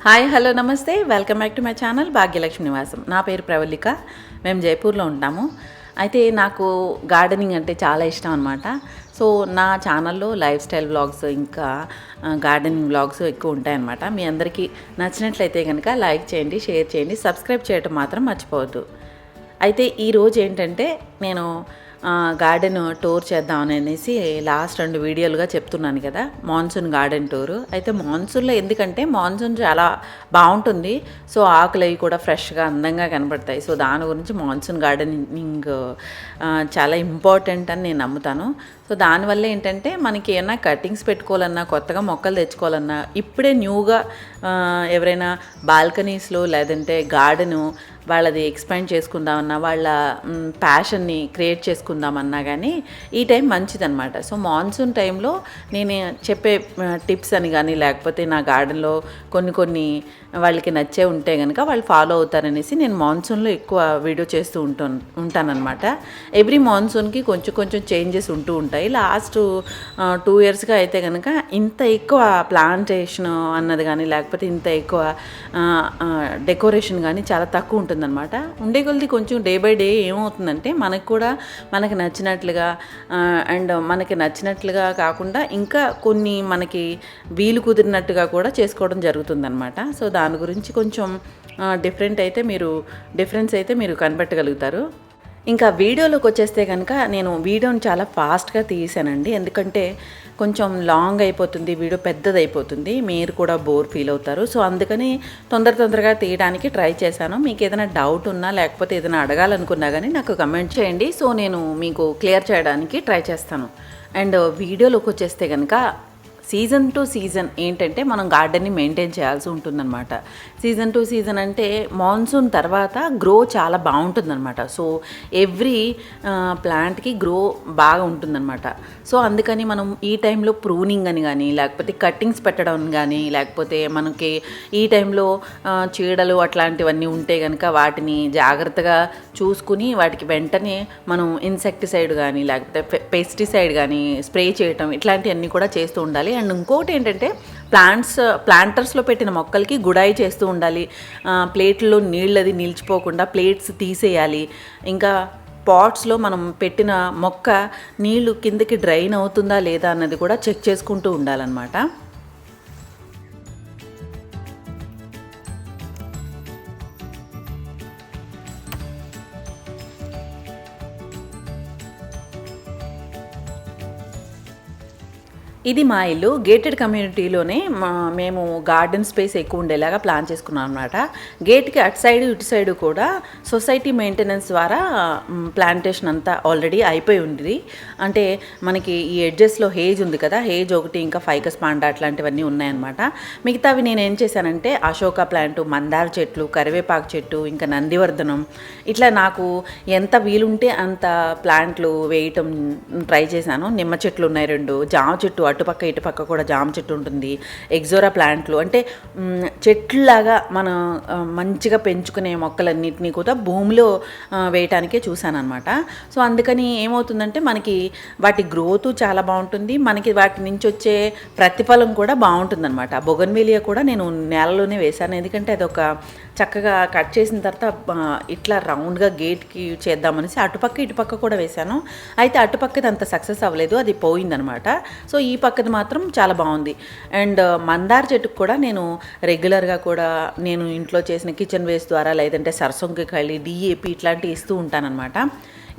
Hi hello నమస్తే welcome back to my channel Bhagyalakshmi నివాసం. నా పేరు ప్రవళిక. మేము జైపూర్లో ఉంటాము. అయితే నాకు గార్డెనింగ్ అంటే చాలా ఇష్టం అనమాట. సో నా ఛానల్లో లైఫ్ స్టైల్ వ్లాగ్స్ ఇంకా గార్డెనింగ్ వ్లాగ్స్ ఎక్కువ ఉంటాయన్నమాట. మీ అందరికీ నచ్చినట్లయితే కనుక లైక్ చేయండి, షేర్ చేయండి, సబ్స్క్రైబ్ చేయడం మాత్రం మర్చిపోవద్దు. అయితే ఈరోజు ఏంటంటే నేను గార్డెన్ టూర్ చేద్దామని అనేసి లాస్ట్ 2 వీడియోలుగా చెప్తున్నాను కదా, మాన్సూన్ గార్డెన్ టూరు. అయితే మాన్సూన్లో ఎందుకంటే మాన్సూన్ చాలా బాగుంటుంది. సో ఆకులు అవి కూడా ఫ్రెష్గా అందంగా కనబడతాయి. సో దాని గురించి మాన్సూన్ గార్డెనింగ్ చాలా ఇంపార్టెంట్ అని నేను నమ్ముతాను. సో దానివల్ల ఏంటంటే మనకి ఏమైనా కటింగ్స్ పెట్టుకోవాలన్నా, కొత్తగా మొక్కలు తెచ్చుకోవాలన్నా, ఇప్పుడే న్యూగా ఎవరైనా బాల్కనీస్లో లేదంటే గార్డెను వాళ్ళది ఎక్స్పాండ్ చేసుకుందామన్నా, వాళ్ళ ప్యాషన్ని క్రియేట్ చేసుకుందామన్నా కానీ ఈ టైం మంచిదన్నమాట. సో మాన్సూన్ టైంలో నేను చెప్పే టిప్స్ అని కానీ లేకపోతే నా గార్డెన్లో కొన్ని వాళ్ళకి నచ్చే ఉంటే కనుక వాళ్ళు ఫాలో అవుతారనేసి నేను మాన్సూన్లో ఎక్కువ వీడియో చేస్తూ ఉంటానన్నమాట. ఎవ్రీ మాన్సూన్కి కొంచెం చేంజెస్ ఉంటూ ఉంటాయి. లాస్ట్ 2 ఇయర్స్గా అయితే కనుక ఇంత ఎక్కువ ప్లాంటేషన్ అన్నది కానీ లేకపోతే ఇంత ఎక్కువ డెకరేషన్ కానీ చాలా తక్కువ ఉంటుందన్నమాట. ఉండే కొద్ది కొంచెం డే బై డే ఏమవుతుందంటే మనకు కూడా మనకి నచ్చినట్లుగా అండ్ మనకి నచ్చినట్లుగా కాకుండా ఇంకా కొన్ని మనకి వీలు కుదిరినట్టుగా కూడా చేసుకోవడం జరుగుతుందన్నమాట. సో దాని గురించి కొంచెం డిఫరెన్స్ అయితే మీరు కనిపెట్టగలుగుతారు. ఇంకా వీడియోలోకి వచ్చేస్తే కనుక నేను వీడియోని చాలా ఫాస్ట్గా తీసానండి. ఎందుకంటే కొంచెం లాంగ్ అయిపోతుంది, వీడియో పెద్దదైపోతుంది, మీరు కూడా బోర్ ఫీల్ అవుతారు. సో అందుకని తొందరగా తీయడానికి ట్రై చేశాను. మీకు ఏదైనా డౌట్ ఉన్నా లేకపోతే ఏదైనా అడగాలనుకున్నా కానీ నాకు కమెంట్ చేయండి. సో నేను మీకు క్లియర్ చేయడానికి ట్రై చేస్తాను. అండ్ వీడియోలోకి వచ్చేస్తే కనుక సీజన్ టు సీజన్ ఏంటంటే మనం గార్డెన్ని మెయింటైన్ చేయాల్సి ఉంటుందన్నమాట. సీజన్ టు సీజన్ అంటే మాన్సూన్ తర్వాత గ్రో చాలా బాగుంటుందన్నమాట. సో ఎవ్రీ ప్లాంట్కి గ్రో బాగా ఉంటుందన్నమాట. సో అందుకని మనం ఈ టైంలో ప్రూనింగ్ అని కానీ లేకపోతే కట్టింగ్స్ పెట్టడం కానీ లేకపోతే మనకి ఈ టైంలో చీడలు అట్లాంటివన్నీ ఉంటే కనుక వాటిని జాగ్రత్తగా చూసుకుని వాటికి వెంటనే మనం ఇన్సెక్టిసైడ్ కానీ లేకపోతే పెస్టిసైడ్ కానీ స్ప్రే చేయటం ఇట్లాంటివన్నీ కూడా చేస్తూ ఉండాలి. అండ్ ఇంకోటి ఏంటంటే ప్లాంటర్స్లో పెట్టిన మొక్కలకి గుడాయి చేస్తూ ఉండాలి. ప్లేట్లో నీళ్ళది నిలిచిపోకుండా ప్లేట్స్ తీసేయాలి. ఇంకా పాట్స్లో మనం పెట్టిన మొక్క నీళ్లు కిందకి డ్రైన్ అవుతుందా లేదా అన్నది కూడా చెక్ చేసుకుంటూ ఉండాలన్నమాట. ఇది మా ఇల్లు. గేటెడ్ కమ్యూనిటీలోనే మేము గార్డెన్ స్పేస్ ఎక్కువ ఉండేలాగా ప్లాన్ చేసుకున్నాం అనమాట. గేట్కి అటు సైడ్ ఇటు సైడ్ కూడా సొసైటీ మెయింటెనెన్స్ ద్వారా ప్లాంటేషన్ అంతా ఆల్రెడీ అయిపోయి ఉంది. అంటే మనకి ఈ ఎడ్జెస్లో హేజ్ ఉంది కదా, హేజ్ ఒకటి ఇంకా ఫైకస్ పాండా అట్లాంటివన్నీ ఉన్నాయన్నమాట. మిగతావి నేను ఏం చేశానంటే అశోక ప్లాంటు, మందార చెట్లు, కరివేపాకు చెట్టు, ఇంకా నందివర్ధనం, ఇట్లా నాకు ఎంత వీలుంటే అంత ప్లాంట్లు వేయటం ట్రై చేశాను. నిమ్మ చెట్లు ఉన్నాయి 2, జామ చెట్టు అటుపక్క ఇటుపక్క కూడా జామ చెట్టు ఉంటుంది, ఎగ్జోరా ప్లాంట్లు, అంటే చెట్లులాగా మనం మంచిగా పెంచుకునే మొక్కలన్నింటినీ కూడా భూమిలో వేయటానికే చూశానమాట. సో అందుకని ఏమవుతుందంటే మనకి వాటి గ్రోత్ చాలా బాగుంటుంది, మనకి వాటి నుంచి వచ్చే ప్రతిఫలం కూడా బాగుంటుందన్నమాట. బొగన్వేలియా కూడా నేను నేలలోనే వేశాను. ఎందుకంటే అదొక చక్కగా కట్ చేసిన తర్వాత ఇట్లా రౌండ్గా గేట్కి చేద్దామనేసి అటుపక్క ఇటుపక్క కూడా వేశాను. అయితే అటుపక్కది అంత సక్సెస్ అవ్వలేదు, అది పోయిందనమాట. సో ఈ పక్కది మాత్రం చాలా బాగుంది. అండ్ మందార చెట్టుకు కూడా నేను రెగ్యులర్గా కూడా నేను ఇంట్లో చేసిన కిచెన్ వేస్ట్ ద్వారా లేదంటే సరసొంకి కళ్ళి డిఏపి ఇట్లాంటివి ఇస్తూ ఉంటానన్నమాట.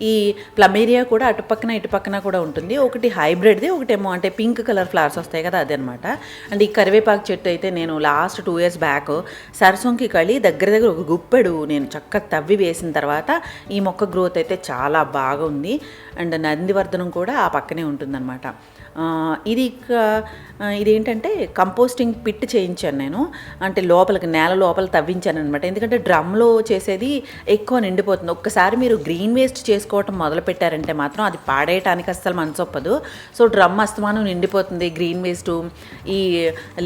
ఈ ప్లమేరియా కూడా అటుపక్కన ఇటుపక్కన కూడా ఉంటుంది. ఒకటి హైబ్రిడ్ది, ఒకటేమో అంటే పింక్ కలర్ ఫ్లవర్స్ వస్తాయి కదా, అదే అనమాట. అండ్ ఈ కరివేపాకు చెట్టు అయితే నేను లాస్ట్ 2 ఇయర్స్ బ్యాక్ సరసొంకి కళ్ళి దగ్గర ఒక గుప్పెడు నేను చక్కగా తవ్వి వేసిన తర్వాత ఈ మొక్క గ్రోత్ అయితే చాలా బాగా ఉంది. అండ్ నందివర్ధనం కూడా ఆ పక్కనే ఉంటుందన్నమాట. ఇదేంటంటే కంపోస్టింగ్ పిట్ చేయించాను నేను. అంటే నేల లోపల తవ్వించాను అనమాట. ఎందుకంటే డ్రమ్లో చేసేది ఎక్కువ నిండిపోతుంది. ఒక్కసారి మీరు గ్రీన్ వేస్ట్ చేసుకుని చేసుకోవటం మొదలు పెట్టారంటే మాత్రం అది పాడేయటానికి అస్సలు మనసొప్పదు. సో డ్రమ్ అస్తమానం నిండిపోతుంది. గ్రీన్ వేస్ట్, ఈ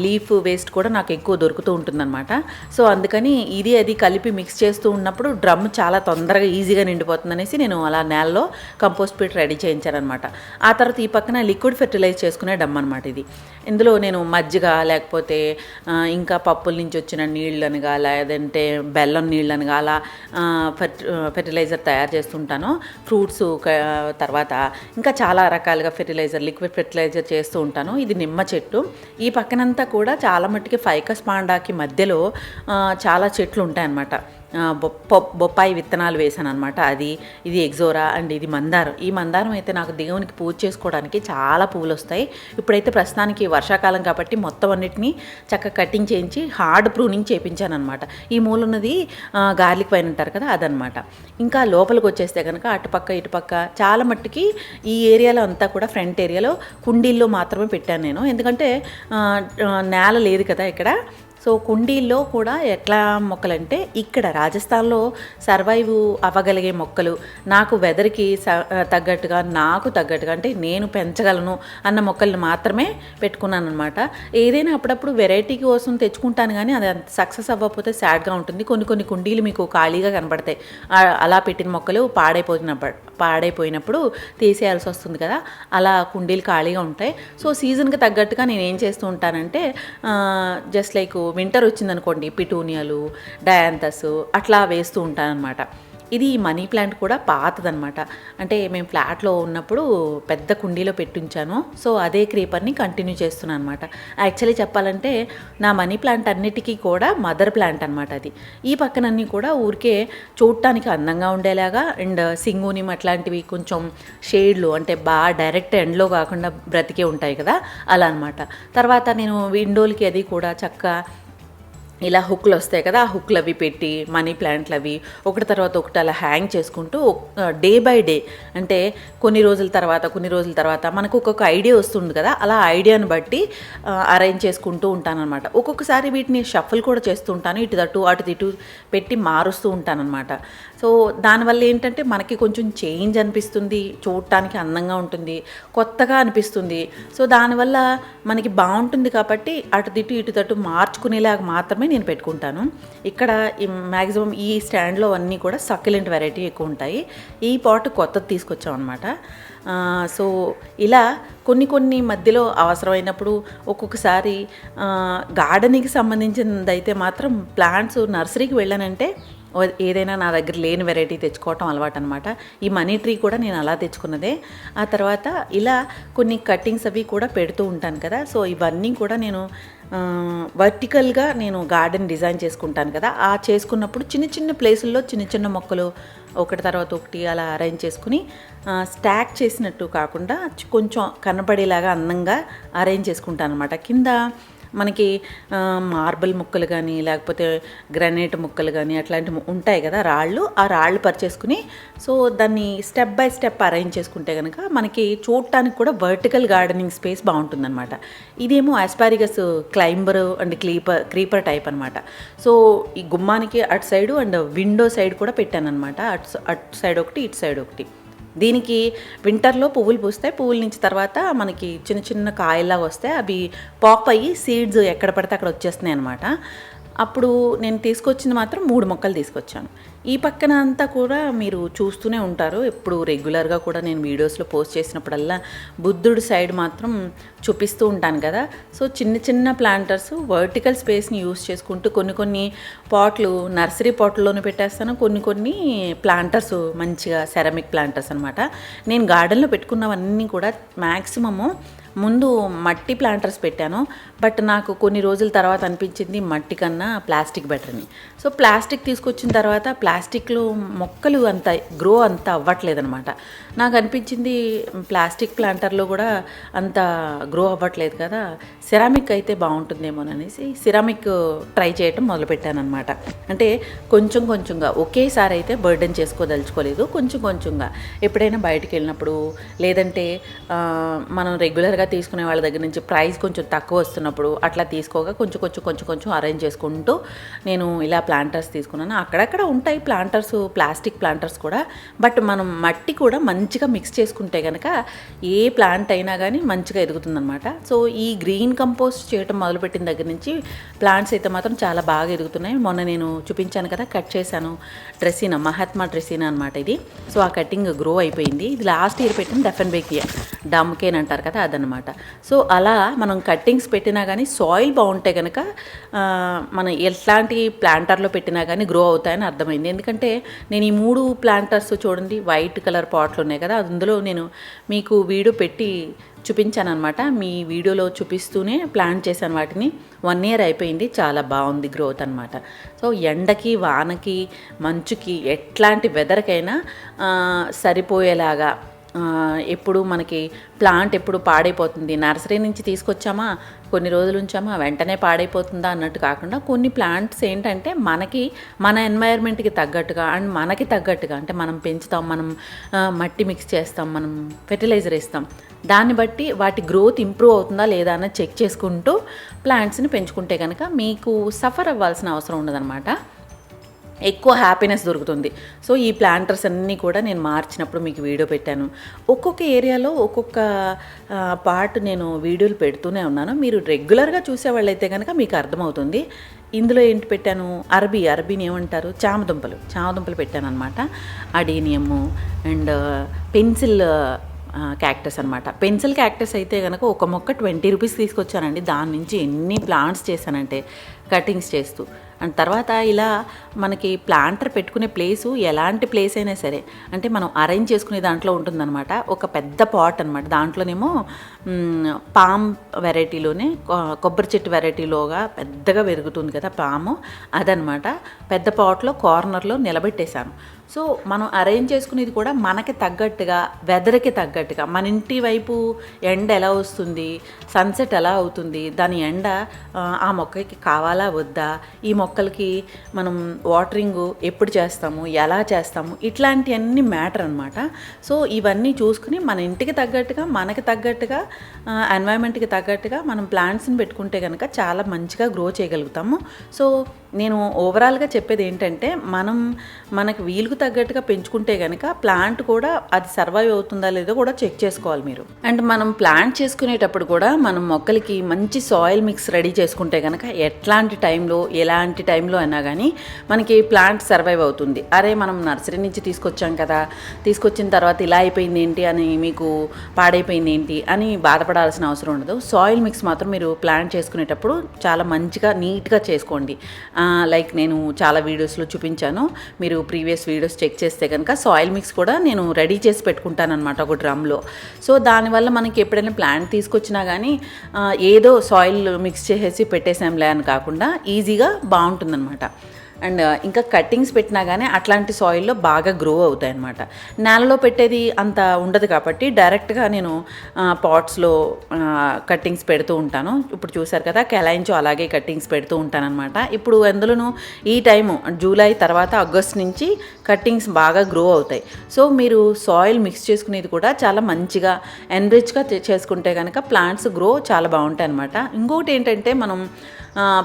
లీఫ్ వేస్ట్ కూడా నాకు ఎక్కువ దొరుకుతూ ఉంటుందన్నమాట. సో అందుకని ఇది అది కలిపి మిక్స్ చేస్తూ ఉన్నప్పుడు డ్రమ్ చాలా తొందరగా ఈజీగా నిండిపోతుంది అనేసి నేను అలా నేలలో కంపోస్ట్ పిట్ రెడీ చేయించానమాట. ఆ తర్వాత ఈ పక్కన లిక్విడ్ ఫెర్టిలైజ్ చేసుకునే డమ్ అనమాట ఇది. ఇందులో నేను మజ్జిగ, లేకపోతే ఇంకా పప్పుల నుంచి వచ్చిన నీళ్ళనుగా, లేదంటే బెల్లం నీళ్ళనుగా అలా ఫెర్టిలైజర్ తయారు చేస్తుంటాను. ఫ్రూట్స్ తర్వాత ఇంకా చాలా రకాలుగా లిక్విడ్ ఫెర్టిలైజర్ చేస్తూ ఉంటాను. ఇది నిమ్మ చెట్టు. ఈ పక్కనంతా కూడా చాలా మట్టుకి ఫైకస్ పాండాకి మధ్యలో చాలా చెట్లు ఉంటాయన్నమాట. బొప్పాయి విత్తనాలు వేసాను అనమాట. ఇది ఎగ్జోరా అండ్ ఇది మందారం. ఈ మందారం అయితే నాకు దేవునికి పూజ చేసుకోవడానికి చాలా పువ్వులు వస్తాయి. ఇప్పుడైతే ప్రస్తుతానికి వర్షాకాలం కాబట్టి మొత్తం అన్నిటినీ చక్కగా కటింగ్ చేయించి హార్డ్ ప్రూనింగ్ చేయించాను అనమాట. ఈ మూలున్నది గార్లిక్ వైన్ అంటారు కదా, అదనమాట. ఇంకా లోపలికి వచ్చేస్తే కనుక అటుపక్క ఇటుపక్క చాలా మట్టుకి ఈ ఏరియాలో అంతా కూడా ఫ్రంట్ ఏరియాలో కుండీల్లో మాత్రమే పెట్టాను నేను. ఎందుకంటే నేల లేదు కదా ఇక్కడ. సో కుండీల్లో కూడా ఎట్లా మొక్కలంటే ఇక్కడ రాజస్థాన్లో సర్వైవ్ అవ్వగలిగే మొక్కలు, నాకు వెదర్కి తగ్గట్టుగా అంటే నేను పెంచగలను అన్న మొక్కల్ని మాత్రమే పెట్టుకున్నాను అనమాట. ఏదైనా అప్పుడప్పుడు వెరైటీ కోసం తెచ్చుకుంటాను, కానీ అది సక్సెస్ అవ్వకపోతే సాడ్గా ఉంటుంది. కొన్ని కుండీలు మీకు ఖాళీగా కనబడతాయి. అలా పెట్టిన మొక్కలు పాడైపోయినప్పుడు తీసేయాల్సి వస్తుంది కదా, అలా కుండీలు ఖాళీగా ఉంటాయి. సో సీజన్కి తగ్గట్టుగా నేను ఏం చేస్తూ ఉంటానంటే జస్ట్ లైక్ వింటర్ వచ్చిందనుకోండి, పిటూనియాలు, డయాంతస్ అట్లా వేస్తూ ఉంటానన్నమాట. ఇది మనీ ప్లాంట్ కూడా పాతదనమాట. అంటే మేము ఫ్లాట్లో ఉన్నప్పుడు పెద్ద కుండీలో పెట్టించాను. సో అదే క్రీపర్ని కంటిన్యూ చేస్తున్నాను అనమాట. యాక్చువల్లీ చెప్పాలంటే నా మనీ ప్లాంట్ అన్నిటికీ కూడా మదర్ ప్లాంట్ అనమాట అది. ఈ పక్కనన్నీ కూడా ఊరికే చూడటానికి అందంగా ఉండేలాగా అండ్ సింగునిమ్ అట్లాంటివి కొంచెం షేడ్లు, అంటే బాగా డైరెక్ట్ ఎండ్లో కాకుండా బ్రతికే ఉంటాయి కదా, అలా అనమాట. తర్వాత నేను విండోలకి అది కూడా చక్కగా ఇలా హుక్లు వస్తాయి కదా, ఆ హుక్లు అవి పెట్టి మనీ ప్లాంట్లు అవి ఒకటి తర్వాత ఒకటి అలా హ్యాంగ్ చేసుకుంటూ డే బై డే, అంటే కొన్ని రోజుల తర్వాత మనకు ఒక్కొక్క ఐడియా వస్తుంది కదా, అలా ఐడియాను బట్టి అరేంజ్ చేసుకుంటూ ఉంటానన్నమాట. ఒక్కొక్కసారి వీటిని షఫల్ కూడా చేస్తూ ఉంటాను. అటు ఇటు పెట్టి మారుస్తూ ఉంటానన్నమాట. సో దానివల్ల ఏంటంటే మనకి కొంచెం చేంజ్ అనిపిస్తుంది, చూడటానికి అందంగా ఉంటుంది, కొత్తగా అనిపిస్తుంది. సో దానివల్ల మనకి బాగుంటుంది కాబట్టి ఇటు మార్చుకునేలాగా మాత్రమే నేను పెట్టుకుంటాను. ఇక్కడ మ్యాక్సిమం ఈ స్టాండ్లో అన్నీ కూడా సక్యులెంట్ వెరైటీ ఎక్కువ ఉంటాయి. ఈ పాట్ కొత్తది తీసుకొచ్చాం అనమాట. సో ఇలా కొన్ని మధ్యలో అవసరమైనప్పుడు ఒక్కొక్కసారి గార్డెనింగ్కి సంబంధించినది అయితే మాత్రం ప్లాంట్స్ నర్సరీకి వెళ్ళానంటే ఏదైనా నా దగ్గర లేని వెరైటీ తెచ్చుకోవటం అలవాటు అనమాట. ఈ మనీ ట్రీ కూడా నేను అలా తెచ్చుకున్నదే. ఆ తర్వాత ఇలా కొన్ని కట్టింగ్స్ అవి కూడా పెడుతూ ఉంటాను కదా. సో ఇవన్నీ కూడా నేను వర్టికల్గా నేను గార్డెన్ డిజైన్ చేసుకుంటాను కదా, ఆ చేసుకున్నప్పుడు చిన్న ప్లేసుల్లో చిన్న మొక్కలు ఒకటి తర్వాత ఒకటి అలా అరేంజ్ చేసుకుని స్టాక్ చేసినట్టు కాకుండా కొంచెం కనపడేలాగా అందంగా అరేంజ్ చేసుకుంటాను అనమాట. కింద మనకి మార్బుల్ ముక్కలు కానీ లేకపోతే గ్రానైట్ ముక్కలు కానీ అట్లాంటివి ఉంటాయి కదా, ఆ రాళ్ళు పరిచేసుకుని సో దాన్ని స్టెప్ బై స్టెప్ అరేంజ్ చేసుకుంటే కనుక మనకి చూడటానికి కూడా వర్టికల్ గార్డెనింగ్ స్పేస్ బాగుంటుందన్నమాట. ఇదేమో ఆస్పారిగస్ క్లైంబర్ అండ్ క్రీపర్ టైప్ అనమాట. సో ఈ గుమ్మానికి అటు సైడు అండ్ విండో సైడ్ కూడా పెట్టాను అనమాట. అటు సైడ్ ఒకటి, ఇటు సైడ్ ఒకటి. దీనికి వింటర్లో పువ్వులు పూస్తాయి. పువ్వుల నుంచి తర్వాత మనకి చిన్న కాయల్లాగా వస్తాయి. అవి పాప్ అయ్యి సీడ్స్ ఎక్కడ పడితే అక్కడ వచ్చేస్తున్నాయి అనమాట. అప్పుడు నేను తీసుకొచ్చింది మాత్రం 3 మొక్కలు తీసుకొచ్చాను. ఈ పక్కన అంతా కూడా మీరు చూస్తూనే ఉంటారు, ఎప్పుడు రెగ్యులర్గా కూడా నేను వీడియోస్లో పోస్ట్ చేసినప్పుడల్లా బుద్ధుడి సైడ్ మాత్రం చూపిస్తూ ఉంటాను కదా. సో చిన్న ప్లాంటర్స్ వర్టికల్ స్పేస్ని యూస్ చేసుకుంటూ కొన్ని పాట్లు నర్సరీ పాట్లలోనే పెట్టేస్తాను, కొన్ని ప్లాంటర్స్ మంచిగా సెరామిక్ ప్లాంటర్స్ అనమాట. నేను గార్డెన్లో పెట్టుకున్నవన్నీ కూడా మ్యాక్సిమము ముందు మట్టి ప్లాంటర్స్ పెట్టాను. బట్ నాకు కొన్ని రోజుల తర్వాత అనిపించింది మట్టి కన్నా ప్లాస్టిక్ బెటర్ అని. సో ప్లాస్టిక్ తీసుకొచ్చిన తర్వాత ప్లాస్టిక్లో మొక్కలు అంత అవ్వట్లేదనమాట. నాకు అనిపించింది ప్లాస్టిక్ ప్లాంటర్లో కూడా అంత గ్రో అవ్వట్లేదు కదా, సిరామిక్ అయితే బాగుంటుందేమోననేసి సిరామిక్ ట్రై చేయటం మొదలుపెట్టాను అనమాట. అంటే కొంచెంగా ఒకేసారి అయితే బర్డెన్ చేసుకోదలుచుకోలేదు, కొంచెంగా ఎప్పుడైనా బయటికి వెళ్ళినప్పుడు లేదంటే మనం రెగ్యులర్గా తీసుకునే వాళ్ళ దగ్గర నుంచి ప్రైస్ కొంచెం తక్కువ వస్తున్నప్పుడు అట్లా తీసుకోగా కొంచెం అరేంజ్ చేసుకుంటూ నేను ఇలా ప్లాంటర్స్ తీసుకున్నాను. అక్కడక్కడ ఉంటాయి ప్లాంటర్స్, ప్లాస్టిక్ ప్లాంటర్స్ కూడా, బట్ మనం మట్టి కూడా మంచిగా మిక్స్ చేసుకుంటే కనుక ఏ ప్లాంట్ అయినా కానీ మంచిగా ఎదుగుతుందనమాట. సో ఈ గ్రీన్ కంపోస్ట్ చేయటం మొదలుపెట్టిన దగ్గర నుంచి ప్లాంట్స్ అయితే మాత్రం చాలా బాగా ఎదుగుతున్నాయి. మొన్న నేను చూపించాను కదా, కట్ చేశాను డ్రెస్సీనా, మహాత్మా డ్రెస్సీనా అనమాట ఇది. సో ఆ కటింగ్ గ్రో అయిపోయింది. ఇది లాస్ట్ ఇయర్ పెట్టిన డెఫెన్బేకియా, డమ్కేన్ అంటారు కదా, అదనమాట. సో అలా మనం కట్టింగ్స్ పెట్టినా కానీ సాయిల్ బాగుంటే కనుక మనం ఎట్లాంటి ప్లాంటర్లో పెట్టినా కానీ గ్రో అవుతాయని అర్థమైంది. ఎందుకంటే నేను ఈ 3 ప్లాంటర్స్ చూడండి, వైట్ కలర్ పాట్లు ఉన్నాయి కదా, అందులో నేను మీకు వీడియో పెట్టి చూపించాను అనమాట. మీ వీడియోలో చూపిస్తూనే ప్లాంట్ చేశాను వాటిని. 1 ఇయర్ అయిపోయింది, చాలా బాగుంది గ్రోత్ అనమాట. సో ఎండకి, వానకి, మంచుకి, ఎట్లాంటి వెదర్కైనా సరిపోయేలాగా, ఎప్పుడు మనకి ప్లాంట్ ఎప్పుడు పాడైపోతుంది, నర్సరీ నుంచి తీసుకొచ్చామా కొన్ని రోజులు ఉంచామా వెంటనే పాడైపోతుందా అన్నట్టు కాకుండా, కొన్ని ప్లాంట్స్ ఏంటంటే మనకి మన ఎన్వైర్న్మెంట్కి తగ్గట్టుగా అండ్ మనకి తగ్గట్టుగా, అంటే మనం పెంచుతాం, మనం మట్టి మిక్స్ చేస్తాం, మనం ఫెర్టిలైజర్ ఇస్తాం, దాన్ని బట్టి వాటి గ్రోత్ ఇంప్రూవ్ అవుతుందా లేదా అన్నది చెక్ చేసుకుంటూ ప్లాంట్స్ని పెంచుకుంటే కనుక మీకు సఫర్ అవ్వాల్సిన అవసరం ఉండదన్నమాట. ఎక్కువ హ్యాపీనెస్ దొరుకుతుంది. సో ఈ ప్లాంటర్స్ అన్నీ కూడా నేను మార్చినప్పుడు మీకు వీడియో పెట్టాను. ఒక్కొక్క ఏరియాలో ఒక్కొక్క పార్ట్ నేను వీడియోలు పెడుతూనే ఉన్నాను. మీరు రెగ్యులర్గా చూసేవాళ్ళైతే కనుక మీకు అర్థమవుతుంది. ఇందులో ఏంటి పెట్టాను, అరబీని ఏమంటారు, చామదుంపలు పెట్టాను అనమాట. అడీనియము అండ్ పెన్సిల్ క్యాక్టస్ అనమాట. పెన్సిల్ క్యాక్టస్ అయితే కనుక ఒక మొక్క 20 రూపీస్ తీసుకొచ్చానండి. దాని నుంచి ఎన్ని ప్లాంట్స్ చేశానంటే కటింగ్స్ చేస్తూ. అండ్ తర్వాత ఇలా మనకి ప్లాంటర్ పెట్టుకునే ప్లేసు ఎలాంటి ప్లేస్ అయినా సరే, అంటే మనం అరేంజ్ చేసుకునే దాంట్లో ఉంటుందన్నమాట. ఒక పెద్ద పాట్ అనమాట, దాంట్లోనేమో పామ్ వెరైటీలోనే కొబ్బరి చెట్టు వెరైటీలోగా పెద్దగా పెరుగుతుంది కదా పాము, అదనమాట. పెద్ద పాట్లో కార్నర్లో నిలబెట్టేశాను. సో మనం అరేంజ్ చేసుకునేది కూడా మనకి తగ్గట్టుగా, వెదర్కి తగ్గట్టుగా, మన ఇంటి వైపు ఎండ ఎలా వస్తుంది, సన్సెట్ ఎలా అవుతుంది, దాని ఎండ ఆ మొక్కకి కావాలా వద్దా, ఈ మొక్కలకి మనం వాటరింగ్ ఎప్పుడు చేస్తాము, ఎలా చేస్తాము, ఇట్లాంటివన్నీ మ్యాటర్ అనమాట. సో ఇవన్నీ చూసుకుని మన ఇంటికి తగ్గట్టుగా, మనకి తగ్గట్టుగా, ఎన్వైరన్మెంట్కి తగ్గట్టుగా మనం ప్లాంట్స్ని పెట్టుకుంటే కనుక చాలా మంచిగా గ్రో చేయగలుగుతాము. సో నేను ఓవరాల్గా చెప్పేది ఏంటంటే, మనకు వీలుకు తగ్గట్టుగా పెంచుకుంటే కనుక ప్లాంట్ కూడా అది సర్వైవ్ అవుతుందా లేదో కూడా చెక్ చేసుకోవాలి మీరు. అండ్ మనం ప్లాంట్ చేసుకునేటప్పుడు కూడా మనం మొక్కలకి మంచి సాయిల్ మిక్స్ రెడీ చేసుకుంటే కనుక ఎట్లాంటి టైంలో, ఎలాంటి టైంలో అయినా కానీ మనకి ప్లాంట్ సర్వైవ్ అవుతుంది. అరే మనం నర్సరీ నుంచి తీసుకొచ్చాం కదా, తీసుకొచ్చిన తర్వాత ఇలా అయిపోయింది ఏంటి అని, మీకు పాడైపోయింది ఏంటి అని బాధపడాల్సిన అవసరం ఉండదు. సాయిల్ మిక్స్ మాత్రం మీరు ప్లాంట్ చేసుకునేటప్పుడు చాలా మంచిగా నీట్గా చేసుకోండి. లైక్ నేను చాలా వీడియోస్లో చూపించాను, మీరు ప్రీవియస్ వీడియోస్ చెక్ చేస్తే కనుక సాయిల్ మిక్స్ కూడా నేను రెడీ చేసి పెట్టుకుంటాను అనమాట ఒక డ్రమ్లో. సో దానివల్ల మనకి ఎప్పుడైనా ప్లాంట్ తీసుకొచ్చినా కానీ ఏదో సాయిల్ మిక్స్ చేసేసి పెట్టేసాంలే అని కాకుండా ఈజీగా బాగుంటుందన్నమాట. అండ్ ఇంకా కట్టింగ్స్ పెట్టినా కానీ అట్లాంటి సాయిల్లో బాగా గ్రో అవుతాయి అన్నమాట. నేలలో పెట్టేది అంత ఉండదు కాబట్టి డైరెక్ట్గా నేను పాట్స్లో కట్టింగ్స్ పెడుతూ ఉంటాను. ఇప్పుడు చూసారు కదా, కెలైంచో అలాగే కట్టింగ్స్ పెడుతూ ఉంటానన్నమాట. ఇప్పుడు అందులోనూ ఈ టైము జూలై తర్వాత ఆగస్ట్ నుంచి కట్టింగ్స్ బాగా గ్రో అవుతాయి. సో మీరు సాయిల్ మిక్స్ చేసుకునేది కూడా చాలా మంచిగా ఎన్రిచ్గా చేసుకుంటే కనుక ప్లాంట్స్ గ్రో చాలా బాగుంటాయి అన్నమాట. ఇంకొకటి ఏంటంటే, మనం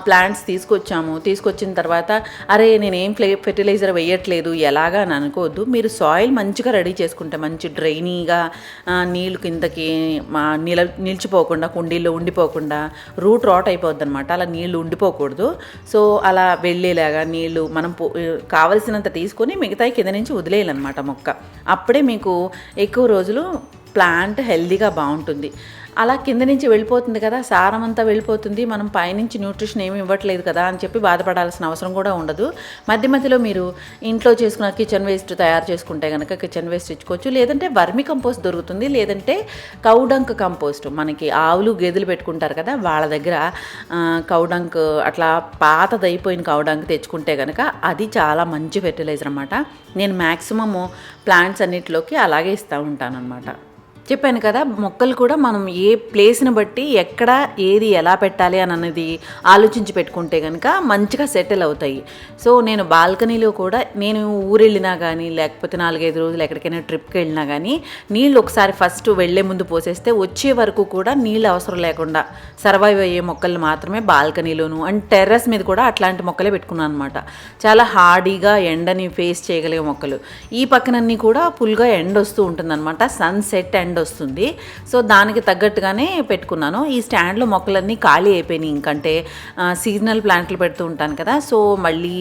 ప్లాంట్స్ తీసుకొచ్చిన తర్వాత అరే నేనేం ఫెర్టిలైజర్ వేయట్లేదు ఎలాగా అని అనుకోవద్దు. మీరు సాయిల్ మంచిగా రెడీ చేసుకుంటే, మంచి డ్రైనీగా నీళ్ళు కిందకి నిలిచిపోకుండా, కుండీల్లో ఉండిపోకుండా రూట్ రాట్ అయిపోద్ది అనమాట. అలా నీళ్ళు ఉండిపోకూడదు. సో అలా వెళ్ళేలాగా నీళ్ళు మనం కావలసినంత తీసుకొని మిగతాయి కింద నుంచి వదిలేయాలన్నమాట మొక్క. అప్పుడే మీకు ఎక్కువ రోజులు ప్లాంట్ హెల్దీగా బాగుంటుంది. అలా కింద నుంచి వెళ్ళిపోతుంది కదా, సారం అంతా వెళ్ళిపోతుంది, మనం పైనుంచి న్యూట్రిషన్ ఏమి ఇవ్వట్లేదు కదా అని చెప్పి బాధపడాల్సిన అవసరం కూడా ఉండదు. మధ్య మధ్యలో మీరు ఇంట్లో చేసుకున్న కిచెన్ వేస్ట్ తయారు చేసుకుంటే కనుక కిచెన్ వేస్ట్ ఇచ్చుకోవచ్చు. లేదంటే వర్మి కంపోస్ట్ దొరుకుతుంది, లేదంటే కౌడంక్ కంపోస్ట్. మనకి ఆవులు గేదెలు పెట్టుకుంటారు కదా, వాళ్ళ దగ్గర కౌడంక్ అట్లా పాతదైపోయిన కౌడంక్ తెచ్చుకుంటే కనుక అది చాలా మంచి ఫెర్టిలైజర్ అన్నమాట. నేను మ్యాక్సిమము ప్లాంట్స్ అన్నిటిలోకి అలాగే ఇస్తూ ఉంటాను అన్నమాట. చెప్పాను కదా, మొక్కలు కూడా మనం ఏ ప్లేస్ని బట్టి ఎక్కడ ఏది ఎలా పెట్టాలి అని అన్నది ఆలోచించి పెట్టుకుంటే కనుక మంచిగా సెటిల్ అవుతాయి. సో నేను బాల్కనీలో కూడా నేను ఊరు వెళ్ళినా కానీ లేకపోతే 4-5 రోజులు ఎక్కడికైనా ట్రిప్కి వెళ్ళినా కానీ నీళ్ళు ఒకసారి ఫస్ట్ వెళ్లే ముందు పోసేస్తే వచ్చే వరకు కూడా నీళ్ళు అవసరం లేకుండా సర్వైవ్ అయ్యే మొక్కలు మాత్రమే బాల్కనీలోను అండ్ టెర్రస్ మీద కూడా అట్లాంటి మొక్కలే పెట్టుకున్నాను అనమాట. చాలా హార్డీగా ఎండని ఫేస్ చేయగలిగే మొక్కలు. ఈ పక్కనన్నీ కూడా ఫుల్గా ఎండ వస్తూ ఉంటుందన్నమాట, సన్సెట్ ఎండ్ వస్తుంది. సో దానికి తగ్గట్టుగానే పెట్టుకున్నాను. ఈ స్టాండ్లో మొక్కలన్నీ ఖాళీ అయిపోయినాయి, ఇంకంటే సీజనల్ ప్లాంట్లు పెడుతూ ఉంటాను కదా, సో మళ్ళీ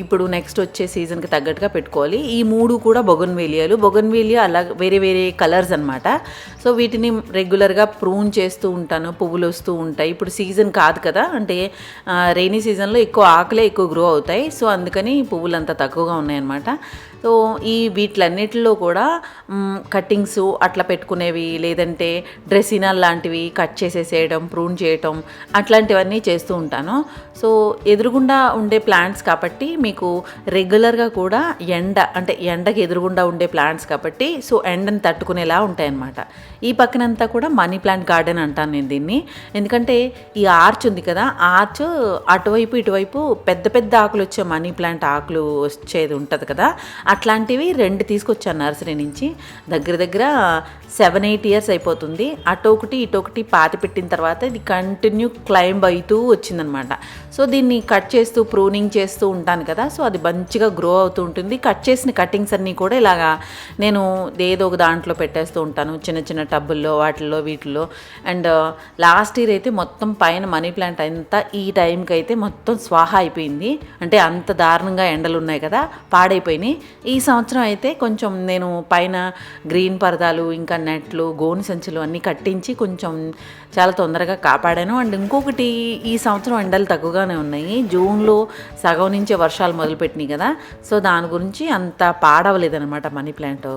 ఇప్పుడు నెక్స్ట్ వచ్చే సీజన్కి తగ్గట్టుగా పెట్టుకోవాలి. ఈ 3 కూడా బొగన్వేలియా అలా వేరే వేరే కలర్స్ అనమాట. సో వీటిని రెగ్యులర్గా ప్రూన్ చేస్తూ ఉంటాను, పువ్వులు వస్తూ ఉంటాయి. ఇప్పుడు సీజన్ కాదు కదా, అంటే రెయినీ సీజన్లో ఎక్కువ ఆకులే ఎక్కువ గ్రో అవుతాయి. సో అందుకని పువ్వులు అంత తక్కువగా ఉన్నాయన్నమాట. సో ఈ వీటిలన్నిటిలో కూడా కట్టింగ్స్ అట్లా పెట్టుకునేవి, లేదంటే డ్రెసినాల్ లాంటివి కట్ చేసేసేయడం, ప్రూన్ చేయటం అట్లాంటివన్నీ చేస్తూ ఉంటాను. సో ఎదురుగుండా ఉండే ప్లాంట్స్ కాబట్టి మీకు రెగ్యులర్గా కూడా ఎండకి ఎదురుగుండా ఉండే ప్లాంట్స్ కాబట్టి సో ఎండని తట్టుకునేలా ఉంటాయన్నమాట. ఈ పక్కనంతా కూడా మనీ ప్లాంట్ గార్డెన్ అంటాను నేను దీన్ని. ఎందుకంటే ఈ ఆర్చ్ ఉంది కదా, ఆర్చ్ అటువైపు ఇటువైపు పెద్ద పెద్ద ఆకులు వచ్చే మనీ ప్లాంట్ ఆకులు వచ్చేది ఉంటుంది కదా, అట్లాంటివి 2 తీసుకొచ్చాను నర్సరీ నుంచి. దగ్గర 7-8 ఇయర్స్ అయిపోతుంది. అటొకటి ఇటొకటి పాతి పెట్టిన తర్వాత ఇది కంటిన్యూ క్లైంబ్ అవుతూ వచ్చిందనమాట. సో దీన్ని కట్ చేస్తూ ప్రూనింగ్ చేస్తూ ఉంటాను కదా, సో అది మంచిగా గ్రో అవుతూ ఉంటుంది. కట్ చేసిన కటింగ్స్ అన్నీ కూడా ఇలాగా నేను ఏదో ఒక దాంట్లో పెట్టేస్తూ ఉంటాను, చిన్న చిన్న టబ్బుల్లో వాటిల్లో వీటిల్లో. అండ్ లాస్ట్ ఇయర్ అయితే మొత్తం పైన మనీ ప్లాంట్ అంతా ఈ టైంకి అయితే మొత్తం స్వాహ అయిపోయింది. అంటే అంత దారుణంగా ఎండలు ఉన్నాయి కదా, పాడైపోయినాయి. ఈ సంవత్సరం అయితే కొంచెం నేను పైన గ్రీన్ పరదాలు ఇంకా నెట్లు గోను సంచులు అన్నీ కట్టించి కొంచెం చాలా తొందరగా కాపాడాను. అండ్ ఇంకొకటి, ఈ సంవత్సరం ఎండలు తక్కువగానే ఉన్నాయి. జూన్లో సగం నుంచే వర్షాలు మొదలుపెట్టినాయి కదా, సో దాని గురించి అంత పాడవలేదనమాట మనీ ప్లాంట్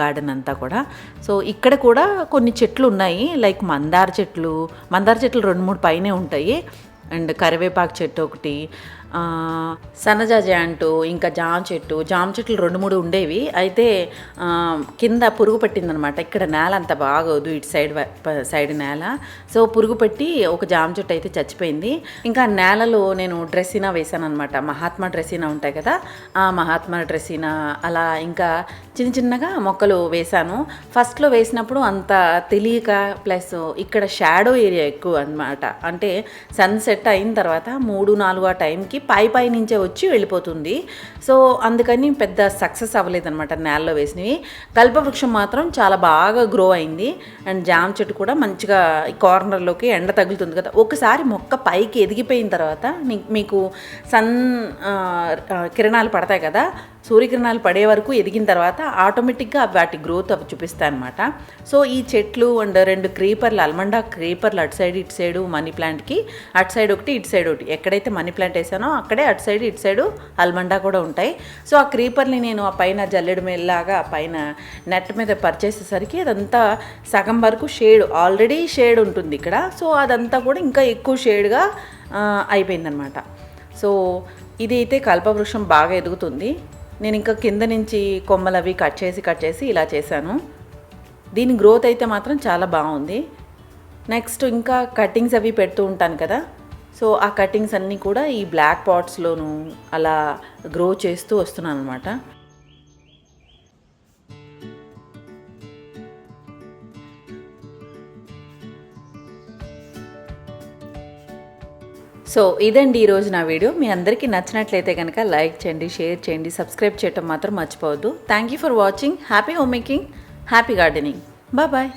గార్డెన్ అంతా కూడా. సో ఇక్కడ కూడా కొన్ని చెట్లు ఉన్నాయి, లైక్ మందార చెట్లు 2-3 పైనే ఉంటాయి. అండ్ కరివేపాకు చెట్టు ఒకటి, సన్నజాజి అంటూ ఇంకా జామ చెట్లు 2-3 ఉండేవి. అయితే కింద పురుగు పట్టిందనమాట. ఇక్కడ నేల అంత బాగోదు, ఇటు సైడ్ నేల. సో పురుగు పట్టి ఒక జామ చెట్టు అయితే చచ్చిపోయింది. ఇంకా నేలలో నేను డ్రెస్సినా వేసాను అనమాట. మహాత్మా డ్రెస్సినా ఉంటాయి కదా, ఆ మహాత్మా డ్రెస్సినా అలా ఇంకా చిన్నగా మొక్కలు వేశాను. ఫస్ట్లో వేసినప్పుడు అంత తెలియక, ప్లస్ ఇక్కడ షాడో ఏరియా ఎక్కువ అనమాట. అంటే సన్సెట్ అయిన తర్వాత 3-4 ఆ టైంకి పై నుంచే వచ్చి వెళ్ళిపోతుంది. సో అందుకని పెద్ద సక్సెస్ అవ్వలేదన్నమాట నేలలో వేసినవి. కల్పవృక్షం మాత్రం చాలా బాగా గ్రో అయింది. అండ్ జామ చెట్టు కూడా మంచిగా కార్నర్లోకి ఎండ తగులుతుంది కదా, ఒకసారి మొక్క పైకి ఎదిగిపోయిన తర్వాత మీకు కిరణాలు పడతాయి కదా, సూర్యకిరణాలు పడే వరకు ఎదిగిన తర్వాత ఆటోమేటిక్గా వాటి గ్రోత్ అవి చూపిస్తాయి అనమాట. సో ఈ చెట్లు అండ్ 2 క్రీపర్లు, అల్మండా క్రీపర్లు అటు సైడ్ ఇటు సైడు మనీ ప్లాంట్కి, అటు సైడ్ ఒకటి ఇటు సైడ్ ఒకటి. ఎక్కడైతే మనీ ప్లాంట్ వేసానో అక్కడే అటు సైడ్ ఇటు సైడు అల్మండా కూడా ఉంటాయి. సో ఆ క్రీపర్ని నేను ఆ పైన జల్లెడు మేలాగా పైన నెట్ మీద పరిచేసేసరికి అదంతా సగం వరకు ఆల్రెడీ షేడ్ ఉంటుంది ఇక్కడ. సో అదంతా కూడా ఇంకా ఎక్కువ షేడ్గా అయిపోయిందనమాట. సో ఇది అయితే కల్పవృక్షం బాగా ఎదుగుతుంది. నేను ఇంకా కింద నుంచి కొమ్మలు అవి కట్ చేసి ఇలా చేశాను. దీని గ్రోత్ అయితే మాత్రం చాలా బాగుంది. నెక్స్ట్ ఇంకా కటింగ్స్ అవి పెడుతూ ఉంటాను కదా, సో ఆ కటింగ్స్ అన్నీ కూడా ఈ బ్లాక్ పాట్స్లోను అలా గ్రో చేస్తూ వస్తున్నాను అనమాట. సో ఇదండి ఈరోజు నా వీడియో. మీ అందరికీ నచ్చినట్లయితే కనుక లైక్ చేయండి, షేర్ చేయండి, సబ్స్క్రైబ్ చేయటం మాత్రం మర్చిపోవద్దు. Thank you for watching. Happy home making, happy gardening. Bye.